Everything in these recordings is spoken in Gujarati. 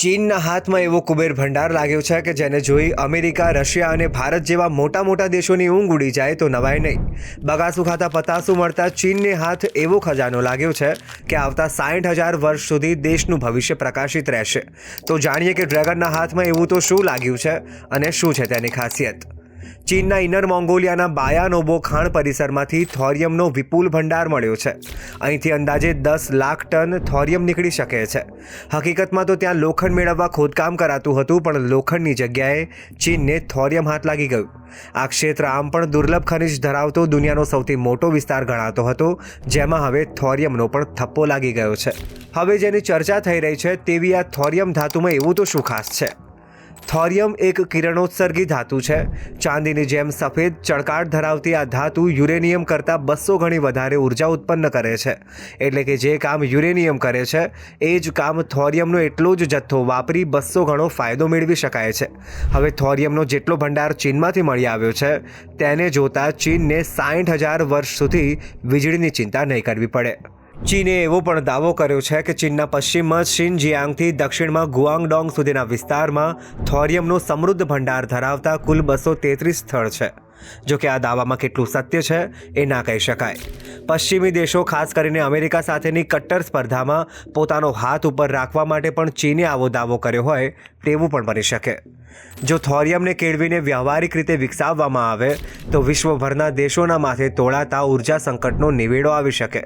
ચીનના હાથમાં એવો કુબેર ભંડાર લાગ્યો છે કે જેને જોઈ અમેરિકા, રશિયા અને ભારત જેવા મોટા મોટા દેશોની ઊંઘ ઉડી જાય તો નવાય નહીં. બગાસું ખાતા પતાસું મળતા ચીનને હાથ એવો ખજાનો લાગ્યો છે કે આવતા 60,000 વર્ષ સુધી દેશનું ભવિષ્ય પ્રકાશિત રહેશે. તો જાણીએ કે ડ્રેગનના હાથમાં એવું તો શું લાગ્યું છે અને શું છે તેની ખાસિયત. ચીનના ઇનર મોંગોલિયાના બાયાનોબો ખાણ પરિસરમાંથી થોરિયમનો વિપુલ ભંડાર મળ્યો છે. અહીંથી અંદાજે 10 લાખ ટન થોરિયમ નીકળી શકે છે. હકીકતમાં તો ત્યાં લોખંડ મેળવવા ખોદકામ કરાતું હતું, પણ લોખંડની જગ્યાએ ચીનને થોરિયમ હાથ લાગી ગયું. આ ક્ષેત્ર આમ પણ દુર્લભ ખનિજ ધરાવતો દુનિયાનો સૌથી મોટો વિસ્તાર ગણાતો હતો, જેમાં હવે થોરિયમનો પણ થપ્પો લાગી ગયો છે. હવે જેની ચર્ચા થઈ રહી છે તેવી આ થોરિયમ ધાતુમાં એવું તો શું ખાસ છે. થોરિયમ એક કિરણોત્સર્ગી ધાતુ છે. ચાંદીની જેમ સફેદ ચળકાટ ધરાવતી આ ધાતુ યુરેનિયમ કરતાં 200 ગણી વધારે ઉર્જા ઉત્પન્ન કરે છે. એટલે કે જે કામ યુરેનિયમ કરે છે એ જ કામ થોરિયમનો એટલો જ જથ્થો વાપરી 200 ગણો ફાયદો મેળવી શકાય છે. હવે થોરિયમનો જેટલો ભંડાર ચીનમાંથી મળી આવ્યો છે તેને જોતા ચીનને 60,000 વર્ષ સુધી વીજળીની ચિંતા નહીં કરવી પડે. ચીને એવો પણ દાવો કર્યો છે કે ચીનના પશ્ચિમમાં શિનજિયાંગથી દક્ષિણમાં ગુઆંગડોંગ સુધીના વિસ્તારમાં થોરિયમનો સમૃદ્ધ ભંડાર ધરાવતા કુલ 233 સ્થળ છે. જો કે આ દાવામાં કેટલું સત્ય છે એ ના કહી શકાય. પશ્ચિમી દેશો, ખાસ કરીને અમેરિકા સાથેની કટ્ટર સ્પર્ધામાં પોતાનો હાથ ઉપર રાખવા માટે પણ ચીને આવો દાવો કર્યો હોય તેવું પણ બની શકે. જો થોરિયમને કેળવીને વ્યવહારિક રીતે વિકસાવવામાં આવે તો વિશ્વભરના દેશોના માથે તોળાતા ઉર્જા સંકટનો નિવેડો આવી શકે.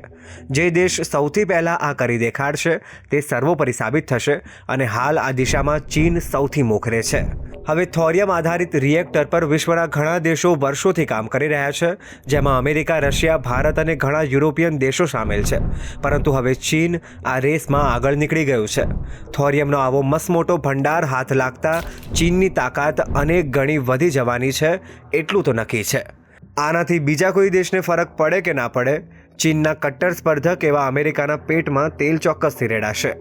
જે દેશ સૌથી પહેલાં આ કરી દેખાડશે તે સર્વોપરી સાબિત થશે અને હાલ આ દિશામાં ચીન સૌથી મોખરે છે. હવે થોરિયમ આધારિત રિએક્ટર પર વિશ્વના ઘણા દેશો વર્ષોથી કામ કરી રહ્યા છે, જેમાં અમેરિકા, રશિયા, ભારત અને ઘણા યુરોપિયન દેશો સામેલ છે. પરંતુ હવે ચીન આ રેસમાં આગળ નીકળી ગયું છે. થોરિયમનો આવો મસમોટો ભંડાર હાથ લાગતા ચીનની તાકાત અનેક ગણી વધી જવાની છે એટલું તો નક્કી છે. આનાથી બીજા કોઈ દેશને ફરક પડે કે ના પડે, ચીનના કટ્ટર સ્પર્ધક એવા અમેરિકાના પેટમાં તેલ ચોક્કસથી રેડાશે.